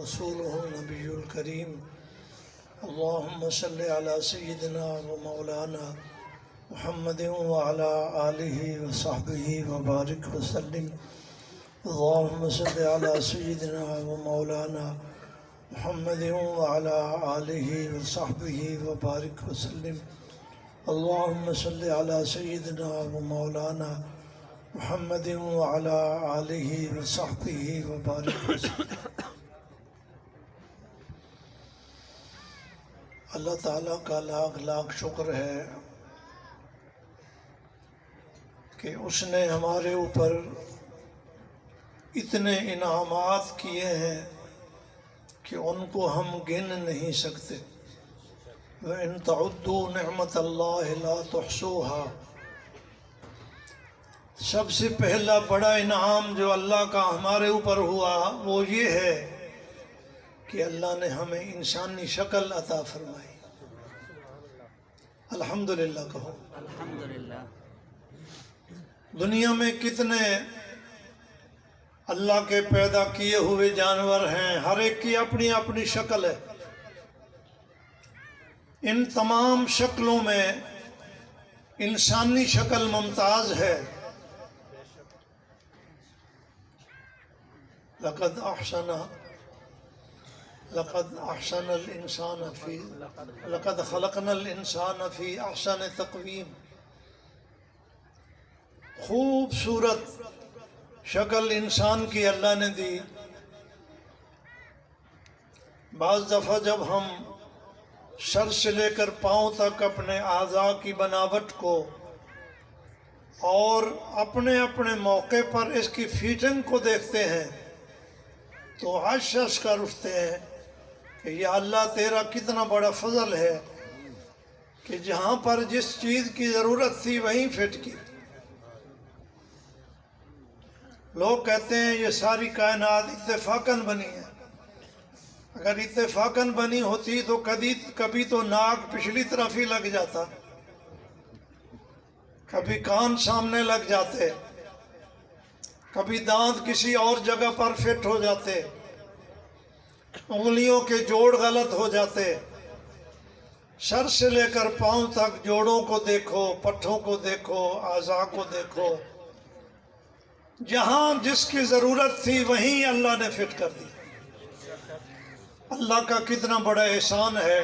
رسوله النبي الكريم اللهم صل على سيدنا ومولانا محمد وعلى آله وصحبه وبارك وسلم اللهم صل على سيدنا ومولانا محمد وعلى آله وصحبه وبارك وسلم اللهم صل على سيدنا ومولانا محمد وعلى آله وصحبه وبارك وسلم۔ اللہ تعالیٰ کا لاکھ لاکھ شکر ہے کہ اس نے ہمارے اوپر اتنے انعامات کیے ہیں کہ ان کو ہم گن نہیں سکتے۔ وَإِن تَعُدُّوا نِعْمَةَ اللَّهِ لَا تُحْصُوهَا۔ سب سے پہلا بڑا انعام جو اللہ کا ہمارے اوپر ہوا وہ یہ ہے کہ اللہ نے ہمیں انسانی شکل عطا فرمائی۔ الحمدللہ کہو۔ الحمدللہ۔ دنیا میں کتنے اللہ کے پیدا کیے ہوئے جانور ہیں، ہر ایک کی اپنی اپنی شکل ہے۔ ان تمام شکلوں میں انسانی شکل ممتاز ہے۔ لقد خلقنا الانسان فی احسن تقویم۔ خوبصورت شکل انسان کی اللہ نے دی۔ بعض دفعہ جب ہم سر سے لے کر پاؤں تک اپنے اعضاء کی بناوٹ کو اور اپنے اپنے موقع پر اس کی فیٹنگ کو دیکھتے ہیں تو عرش کر اٹھتے ہیں کہ یا اللہ تیرا کتنا بڑا فضل ہے کہ جہاں پر جس چیز کی ضرورت تھی وہیں فٹ کی۔ لوگ کہتے ہیں یہ ساری کائنات اتفاقاً بنی ہے۔ اگر اتفاقاً بنی ہوتی تو کبھی تو ناک پچھلی طرف ہی لگ جاتا، کبھی کان سامنے لگ جاتے، کبھی دانت کسی اور جگہ پر فٹ ہو جاتے، انگلیوں کے جوڑ غلط ہو جاتے۔ سر سے لے کر پاؤں تک جوڑوں کو دیکھو، پٹھوں کو دیکھو، اعضاء کو دیکھو، جہاں جس کی ضرورت تھی وہیں اللہ نے فٹ کر دی۔ اللہ کا کتنا بڑا احسان ہے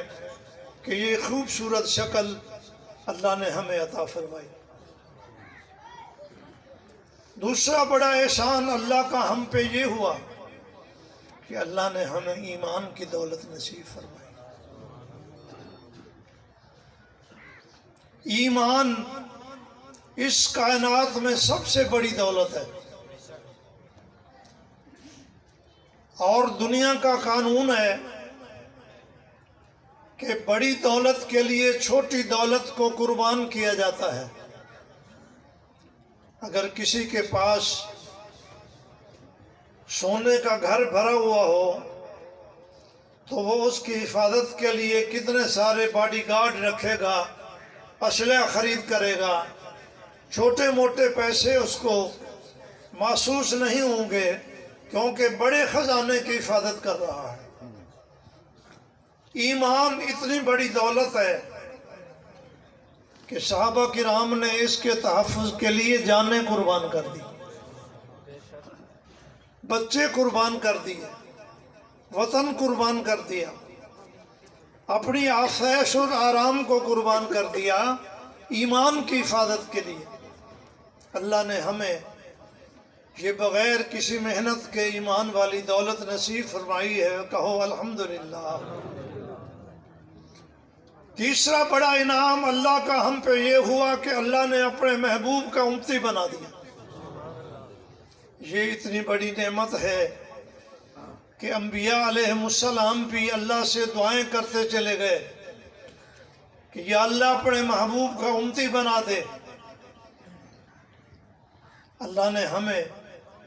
کہ یہ خوبصورت شکل اللہ نے ہمیں عطا فرمائی۔ دوسرا بڑا احسان اللہ کا ہم پہ یہ ہوا کہ اللہ نے ہمیں ایمان کی دولت نصیب فرمائی۔ ایمان اس کائنات میں سب سے بڑی دولت ہے، اور دنیا کا قانون ہے کہ بڑی دولت کے لیے چھوٹی دولت کو قربان کیا جاتا ہے۔ اگر کسی کے پاس سونے کا گھر بھرا ہوا ہو تو وہ اس کی حفاظت کے لیے کتنے سارے باڈی گارڈ رکھے گا، اسلحہ خرید کرے گا، چھوٹے موٹے پیسے اس کو محسوس نہیں ہوں گے کیونکہ بڑے خزانے کی حفاظت کر رہا ہے۔ ایمان اتنی بڑی دولت ہے کہ صحابہ کرام نے اس کے تحفظ کے لیے جانیں قربان کر دی، بچے قربان کر دیے، وطن قربان کر دیا، اپنی آسائش اور آرام کو قربان کر دیا ایمان کی حفاظت کے لیے۔ اللہ نے ہمیں یہ بغیر کسی محنت کے ایمان والی دولت نصیب فرمائی ہے، کہو الحمدللہ۔ تیسرا بڑا انعام اللہ کا ہم پہ یہ ہوا کہ اللہ نے اپنے محبوب کا امتی بنا دیا۔ یہ اتنی بڑی نعمت ہے کہ انبیاء علیہ السلام بھی اللہ سے دعائیں کرتے چلے گئے کہ یا اللہ اپنے محبوب کا امتی بنا دے۔ اللہ نے ہمیں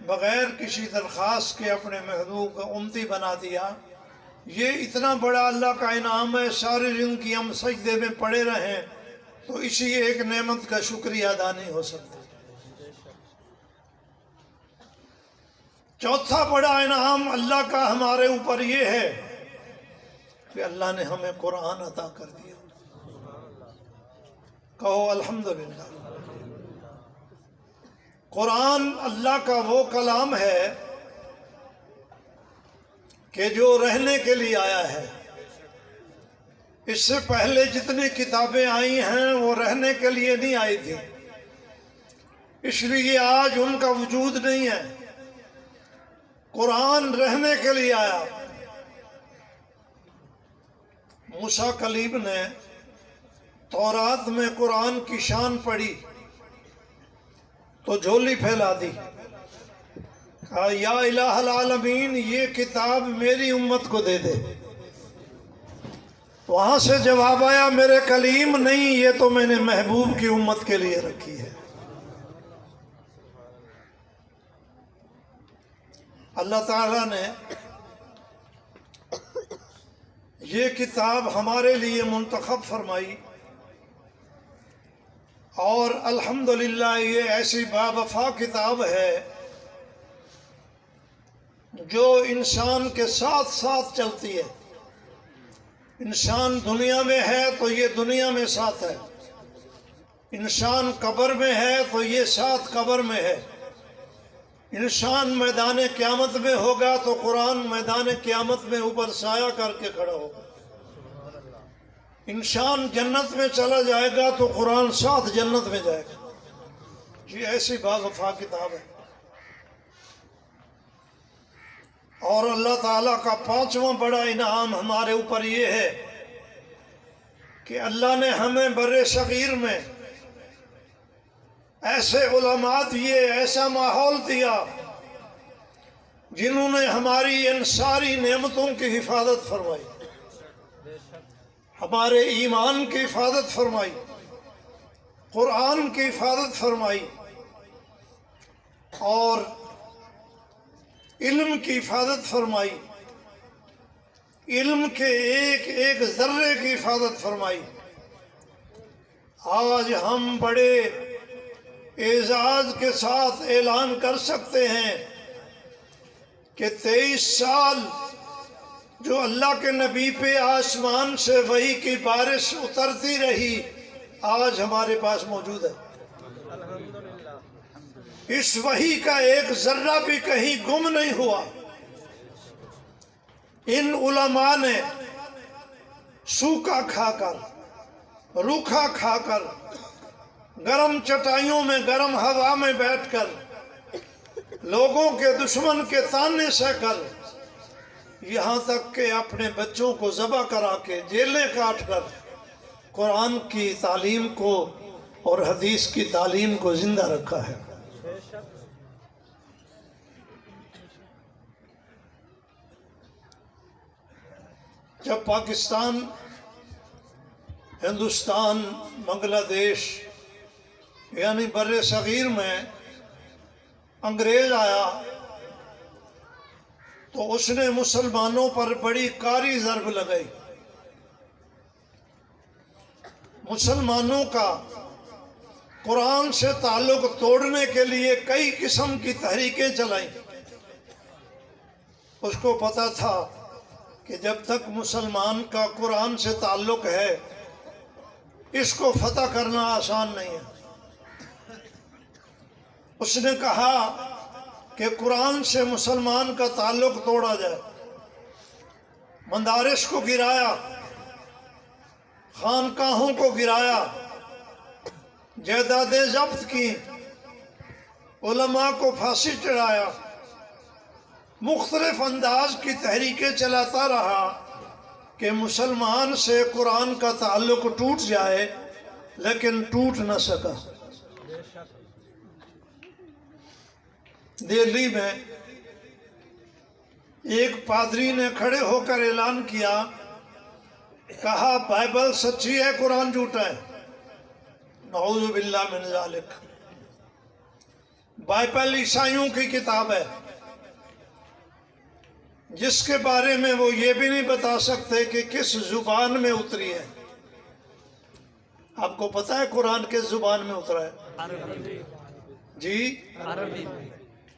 بغیر کسی درخواست کے اپنے محبوب کا امتی بنا دیا۔ یہ اتنا بڑا اللہ کا انعام ہے، سارے زندگی ہم سجدے میں پڑے رہیں تو اسی ایک نعمت کا شکریہ ادا نہیں ہو سکتا۔ چوتھا بڑا انعام اللہ کا ہمارے اوپر یہ ہے کہ اللہ نے ہمیں قرآن عطا کر دیا. کہو الحمدللہ. قرآن اللہ کا وہ کلام ہے کہ جو رہنے کے لیے آیا ہے. اس سے پہلے جتنی کتابیں آئی ہیں وہ رہنے کے لیے نہیں آئی تھی، اس لیے آج ان کا وجود نہیں ہے. قرآن رہنے کے لیے آیا. موسیٰ کلیم نے تورات میں قرآن کی شان پڑھی تو جھولی پھیلا دی، کہا یا الہ العالمین یہ کتاب میری امت کو دے دے. وہاں سے جواب آیا میرے کلیم نہیں، یہ تو میں نے محبوب کی امت کے لیے رکھی ہے. اللہ تعالیٰ نے یہ کتاب ہمارے لیے منتخب فرمائی، اور الحمدللہ یہ ایسی باوفا کتاب ہے جو انسان کے ساتھ ساتھ چلتی ہے. انسان دنیا میں ہے تو یہ دنیا میں ساتھ ہے، انسان قبر میں ہے تو یہ ساتھ قبر میں ہے، انسان میدان قیامت میں ہوگا تو قرآن میدان قیامت میں اوپر سایہ کر کے کھڑا ہوگا. انسان جنت میں چلا جائے گا تو قرآن ساتھ جنت میں جائے گا. یہ ایسی باوفا کتاب ہے. اور اللہ تعالیٰ کا پانچواں بڑا انعام ہمارے اوپر یہ ہے کہ اللہ نے ہمیں بر صغیر میں ایسے علماء دیے، ایسا ماحول دیا جنہوں نے ہماری ان ساری نعمتوں کی حفاظت فرمائی، ہمارے ایمان کی حفاظت فرمائی، قرآن کی حفاظت فرمائی، اور علم کی حفاظت فرمائی، علم کے ایک ایک ذرے کی حفاظت فرمائی. آج ہم بڑے اعزاز کے ساتھ اعلان کر سکتے ہیں کہ 23 سال جو اللہ کے نبی پہ آسمان سے وحی کی بارش اترتی رہی آج ہمارے پاس موجود ہے. اس وحی کا ایک ذرہ بھی کہیں گم نہیں ہوا. ان علماء نے سوکھا کھا کر، روکھا کھا کر، گرم چٹائیوں میں گرم ہوا میں بیٹھ کر، لوگوں کے دشمن کے تانے سہ کر، یہاں تک کہ اپنے بچوں کو ذبح کرا کے، جیلیں کاٹ کر قرآن کی تعلیم کو اور حدیث کی تعلیم کو زندہ رکھا ہے. جب پاکستان، ہندوستان، بنگلہ دیش یعنی بر صغیر میں انگریز آیا تو اس نے مسلمانوں پر بڑی کاری ضرب لگائی. مسلمانوں کا قرآن سے تعلق توڑنے کے لیے کئی قسم کی تحریکیں چلائیں. اس کو پتا تھا کہ جب تک مسلمان کا قرآن سے تعلق ہے اس کو فتح کرنا آسان نہیں ہے. اس نے کہا کہ قرآن سے مسلمان کا تعلق توڑا جائے. مدارس کو گرایا، خانقاہوں کو گرایا، جائیدادیں ضبط کی، علماء کو پھانسی چڑھایا، مختلف انداز کی تحریکیں چلاتا رہا کہ مسلمان سے قرآن کا تعلق ٹوٹ جائے، لیکن ٹوٹ نہ سکا. دہلی میں ایک پادری نے کھڑے ہو کر اعلان کیا، کہا بائبل سچی ہے، قرآن جھوٹا ہے. نعوذ باللہ من ذالک. بائبل عیسائیوں کی کتاب ہے جس کے بارے میں وہ یہ بھی نہیں بتا سکتے کہ کس زبان میں اتری ہے. آپ کو پتا ہے قرآن کس زبان میں اترا ہے؟ جی،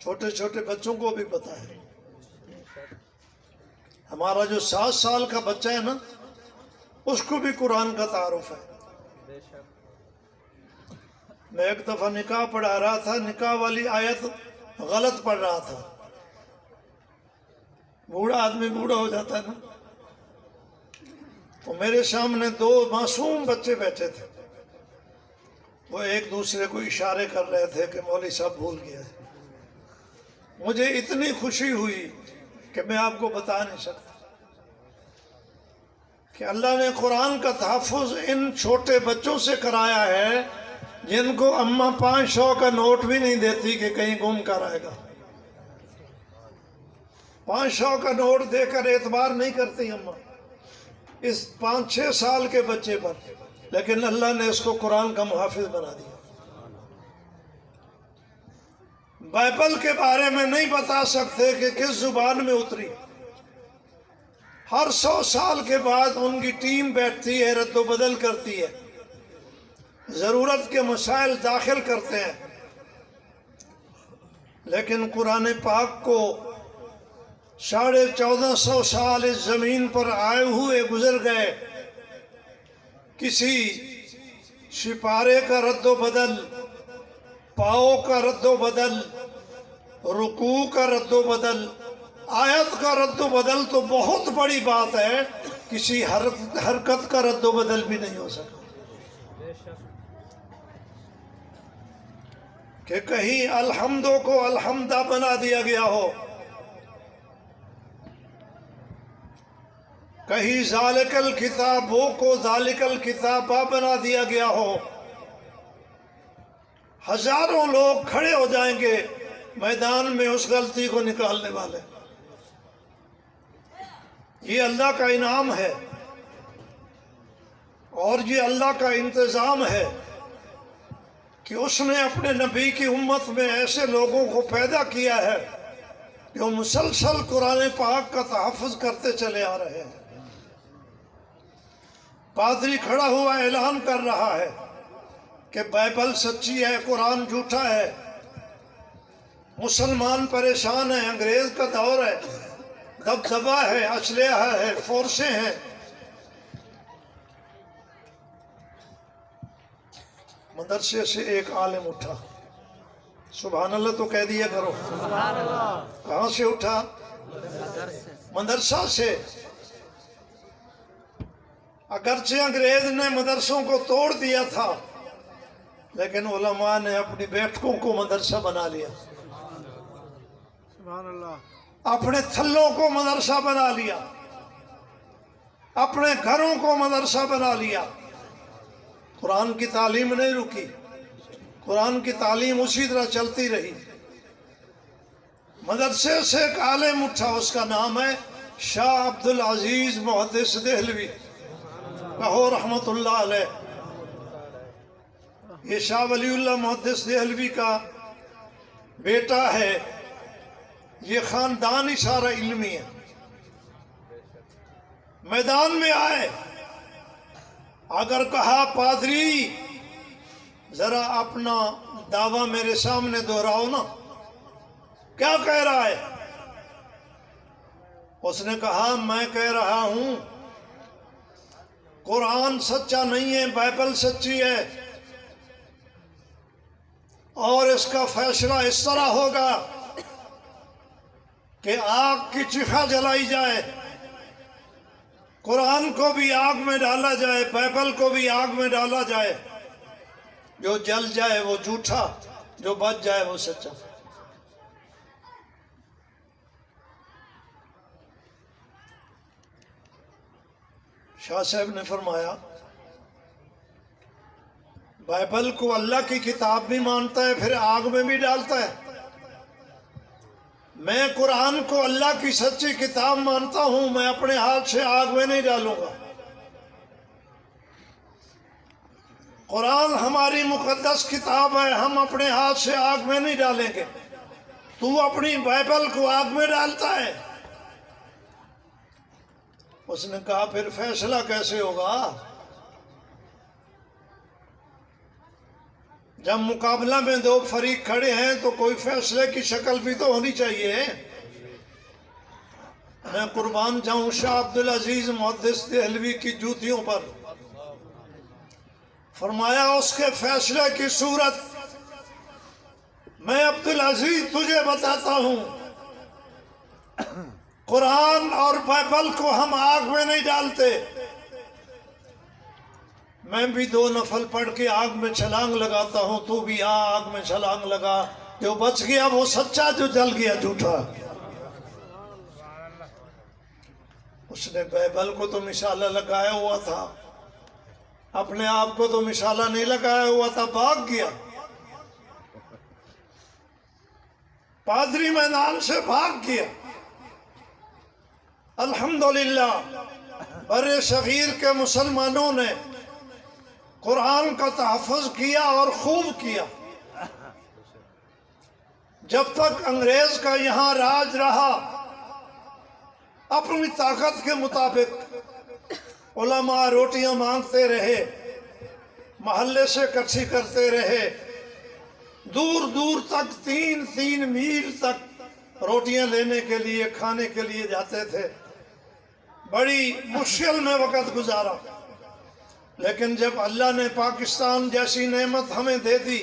چھوٹے چھوٹے بچوں کو بھی پتا ہے. ہمارا جو 7 سال کا بچہ ہے نا، اس کو بھی قرآن کا تعارف ہے. میں ایک دفعہ نکاح پڑھا رہا تھا، نکاح والی آیت غلط پڑھ رہا تھا. بوڑھا آدمی بوڑھا ہو جاتا ہے نا، تو میرے سامنے 2 معصوم بچے بیٹھے تھے. وہ ایک دوسرے کو اشارے کر رہے تھے کہ مولوی صاحب بھول گیا ہے. مجھے اتنی خوشی ہوئی کہ میں آپ کو بتا نہیں سکتا کہ اللہ نے قرآن کا تحفظ ان چھوٹے بچوں سے کرایا ہے جن کو اماں 500 کا نوٹ بھی نہیں دیتی کہ کہیں گم کر آئے گا. 500 کا نوٹ دے کر اعتبار نہیں کرتی اماں اس 5-6 سال کے بچے پر، لیکن اللہ نے اس کو قرآن کا محافظ بنا دیا. بائبل کے بارے میں نہیں بتا سکتے کہ کس زبان میں اتری. ہر 100 سال کے بعد ان کی ٹیم بیٹھتی ہے، رد و بدل کرتی ہے، ضرورت کے مسائل داخل کرتے ہیں. لیکن قرآن پاک کو 1450 سال اس زمین پر آئے ہوئے گزر گئے. کسی سپارے کا رد و بدل، پاؤں کا رد و بدل، رکوع کا رد و بدل، آیت کا رد و بدل تو بہت بڑی بات ہے. کسی حرکت کا رد و بدل بھی نہیں ہو سکا کہ کہیں الحمدوں کو الحمدہ بنا دیا گیا ہو، کہیں ذالک الکتابوں کو ذالک الکتابہ بنا دیا گیا ہو. ہزاروں لوگ کھڑے ہو جائیں گے میدان میں اس غلطی کو نکالنے والے. یہ اللہ کا انعام ہے اور یہ اللہ کا انتظام ہے کہ اس نے اپنے نبی کی امت میں ایسے لوگوں کو پیدا کیا ہے جو مسلسل قرآن پاک کا تحفظ کرتے چلے آ رہے ہیں. پادری کھڑا ہوا اعلان کر رہا ہے کہ بائبل سچی ہے، قرآن جھوٹا ہے. مسلمان پریشان ہیں، انگریز کا دور ہے، دبدبہ ہے، اسلحہ ہے، فورسیں ہیں. مدرسے سے ایک عالم اٹھا، سبحان اللہ تو کہہ دیا کرو. کہاں سے اٹھا؟ مدرسہ سے. اگرچہ انگریز نے مدرسوں کو توڑ دیا تھا، لیکن علماء نے اپنی بیٹھکوں کو مدرسہ بنا لیا، سبحان اللہ. اپنے تھلوں کو مدرسہ بنا لیا، اپنے گھروں کو مدرسہ بنا لیا. قرآن کی تعلیم نہیں رکی، قرآن کی تعلیم اسی طرح چلتی رہی. مدرسے سے ایک عالم اٹھا، اس کا نام ہے شاہ عبد العزیز محدث دہلوی، کہو رحمت اللہ علیہ. یہ شاہ ولی اللہ محدث دہلوی کا بیٹا ہے. یہ خاندان ہی سارا علمی ہے. میدان میں آئے، اگر کہا پادری ذرا اپنا دعویٰ میرے سامنے دہراؤ نا، کیا کہہ رہا ہے؟ اس نے کہا میں کہہ رہا ہوں قرآن سچا نہیں ہے، بائبل سچی ہے، اور اس کا فیصلہ اس طرح ہوگا کہ آگ کی چیخا جلائی جائے، قرآن کو بھی آگ میں ڈالا جائے، بائبل کو بھی آگ میں ڈالا جائے. جو جل جائے وہ جھوٹا، جو بچ جائے وہ سچا. شاہ صاحب نے فرمایا بائبل کو اللہ کی کتاب بھی مانتا ہے، پھر آگ میں بھی ڈالتا ہے. میں قرآن کو اللہ کی سچی کتاب مانتا ہوں، میں اپنے ہاتھ سے آگ میں نہیں ڈالوں گا. قرآن ہماری مقدس کتاب ہے، ہم اپنے ہاتھ سے آگ میں نہیں ڈالیں گے. تو اپنی بائبل کو آگ میں ڈالتا ہے. اس نے کہا پھر فیصلہ کیسے ہوگا؟ جب مقابلہ میں دو فریق کھڑے ہیں تو کوئی فیصلے کی شکل بھی تو ہونی چاہیے. میں قربان جاؤں شاہ عبدالعزیز محدث دہلوی کی جوتیوں پر. فرمایا اس کے فیصلے کی صورت میں عبدالعزیز تجھے بتاتا ہوں. قرآن اور بائبل کو ہم آگ میں نہیں ڈالتے. میں بھی 2 نفل پڑھ کے آگ میں چھلانگ لگاتا ہوں، تو بھی آگ میں چھلانگ لگا. جو بچ گیا وہ سچا، جو جل گیا جھوٹا. اس نے بائبل کو تو مشالہ لگایا ہوا تھا، اپنے آپ کو تو مشالہ نہیں لگایا ہوا تھا، بھاگ گیا. پادری میدان سے بھاگ گیا. الحمدللہ برِ صغیر کے مسلمانوں نے قرآن کا تحفظ کیا اور خوب کیا. جب تک انگریز کا یہاں راج رہا، اپنی طاقت کے مطابق علماء روٹیاں مانگتے رہے، محلے سے اکٹھی کرتے رہے. دور دور تک 3 میل تک روٹیاں لینے کے لیے، کھانے کے لیے جاتے تھے. بڑی مشکل میں وقت گزارا. لیکن جب اللہ نے پاکستان جیسی نعمت ہمیں دے دی،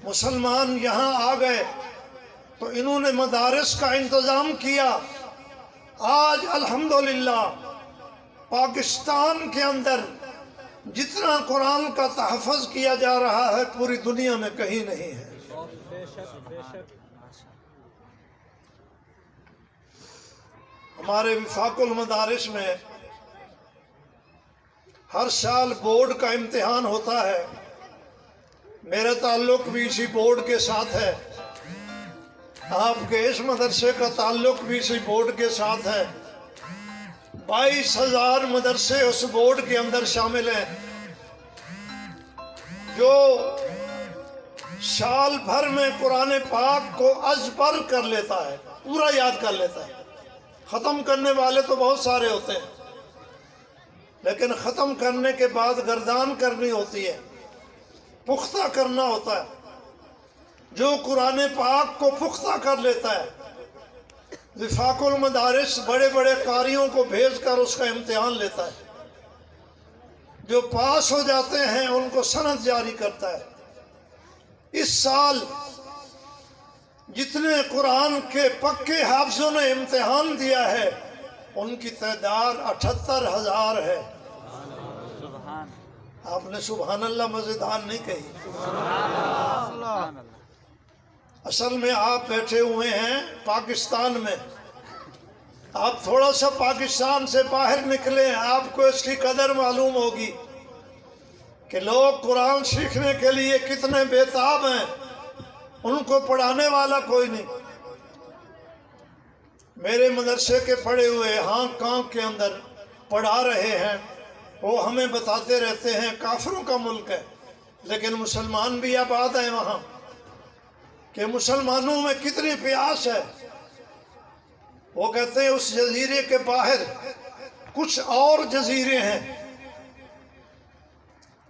مسلمان یہاں آ گئے، تو انہوں نے مدارس کا انتظام کیا. آج الحمدللہ پاکستان کے اندر جتنا قرآن کا تحفظ کیا جا رہا ہے پوری دنیا میں کہیں نہیں ہے. ہمارے وفاق المدارس میں ہر سال بورڈ کا امتحان ہوتا ہے. میرا تعلق بھی اسی بورڈ کے ساتھ ہے، آپ کے اس مدرسے کا تعلق بھی اسی بورڈ کے ساتھ ہے. 22,000 مدرسے اس بورڈ کے اندر شامل ہیں. جو سال بھر میں قرآن پاک کو ازبر کر لیتا ہے، پورا یاد کر لیتا ہے. ختم کرنے والے تو بہت سارے ہوتے ہیں، لیکن ختم کرنے کے بعد گردان کرنی ہوتی ہے، پختہ کرنا ہوتا ہے. جو قرآن پاک کو پختہ کر لیتا ہے، وفاق المدارس بڑے بڑے قاریوں کو بھیج کر اس کا امتحان لیتا ہے. جو پاس ہو جاتے ہیں ان کو سند جاری کرتا ہے. اس سال جتنے قرآن کے پکے حافظوں نے امتحان دیا ہے ان کی تعداد 78,000 ہے. آپ نے سبحان اللہ مزیدار نہیں کہی. اصل میں آپ بیٹھے ہوئے ہیں پاکستان میں. آپ تھوڑا سا پاکستان سے باہر نکلیں، آپ کو اس کی قدر معلوم ہوگی کہ لوگ قرآن سیکھنے کے لیے کتنے بے تاب ہیں. ان کو پڑھانے والا کوئی نہیں. میرے مدرسے کے پڑھے ہوئے ہانگ کانگ کے اندر پڑھا رہے ہیں، وہ ہمیں بتاتے رہتے ہیں کافروں کا ملک ہے لیکن مسلمان بھی آباد ہیں وہاں، کہ مسلمانوں میں کتنی پیاس ہے. وہ کہتے ہیں اس جزیرے کے باہر کچھ اور جزیرے ہیں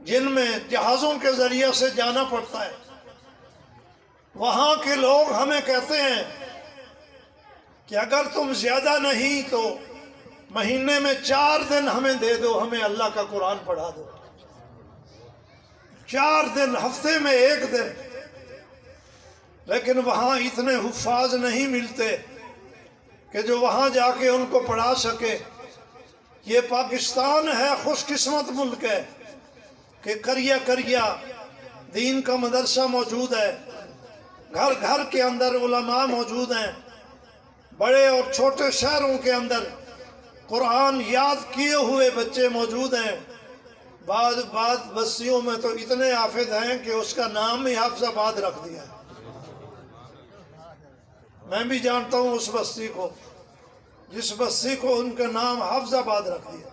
جن میں جہازوں کے ذریعے سے جانا پڑتا ہے. وہاں کے لوگ ہمیں کہتے ہیں کہ اگر تم زیادہ نہیں تو مہینے میں 4 دن ہمیں دے دو، ہمیں اللہ کا قرآن پڑھا دو. 4 دن، ہفتے میں 1 دن. لیکن وہاں اتنے حفاظ نہیں ملتے کہ جو وہاں جا کے ان کو پڑھا سکے. یہ پاکستان ہے، خوش قسمت ملک ہے کہ کریا دین کا مدرسہ موجود ہے. گھر گھر کے اندر علماء موجود ہیں. بڑے اور چھوٹے شہروں کے اندر قرآن یاد کیے ہوئے بچے موجود ہیں. بعض بستیوں میں تو اتنے حافظ ہیں کہ اس کا نام ہی حافظ آباد رکھ دیا. میں بھی جانتا ہوں اس بستی کو، جس بستی کو ان کا نام حافظ آباد رکھ دیا.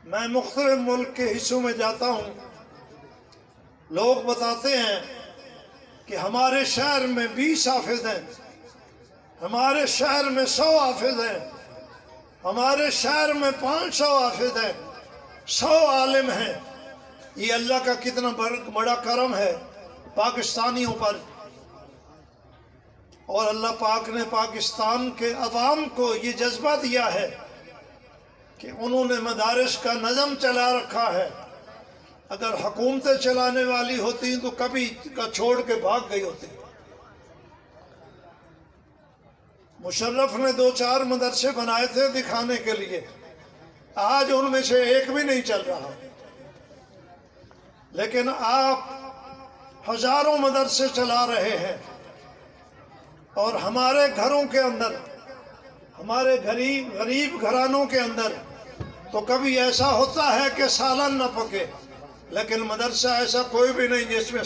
میں مختلف ملک کے حصوں میں جاتا ہوں، لوگ بتاتے ہیں کہ ہمارے شہر میں 20 حافظ ہیں، ہمارے شہر میں 100 حافظ ہیں، ہمارے شہر میں 500 حافظ ہیں، 100 عالم ہیں. یہ اللہ کا کتنا بڑا کرم ہے پاکستانیوں پر، اور اللہ پاک نے پاکستان کے عوام کو یہ جذبہ دیا ہے کہ انہوں نے مدارس کا نظم چلا رکھا ہے۔ اگر حکومتیں چلانے والی ہوتی تو کبھی کا چھوڑ کے بھاگ گئی ہوتی۔ مشرف نے 2-4 مدرسے بنائے تھے دکھانے کے لیے، آج ان میں سے ایک بھی نہیں چل رہا، لیکن آپ ہزاروں مدرسے چلا رہے ہیں، اور ہمارے گھروں کے اندر، ہمارے غریب گھرانوں کے اندر تو کبھی ایسا ہوتا ہے کہ سالن نہ پکے، لیکن مدرسہ ایسا کوئی بھی نہیں جس میں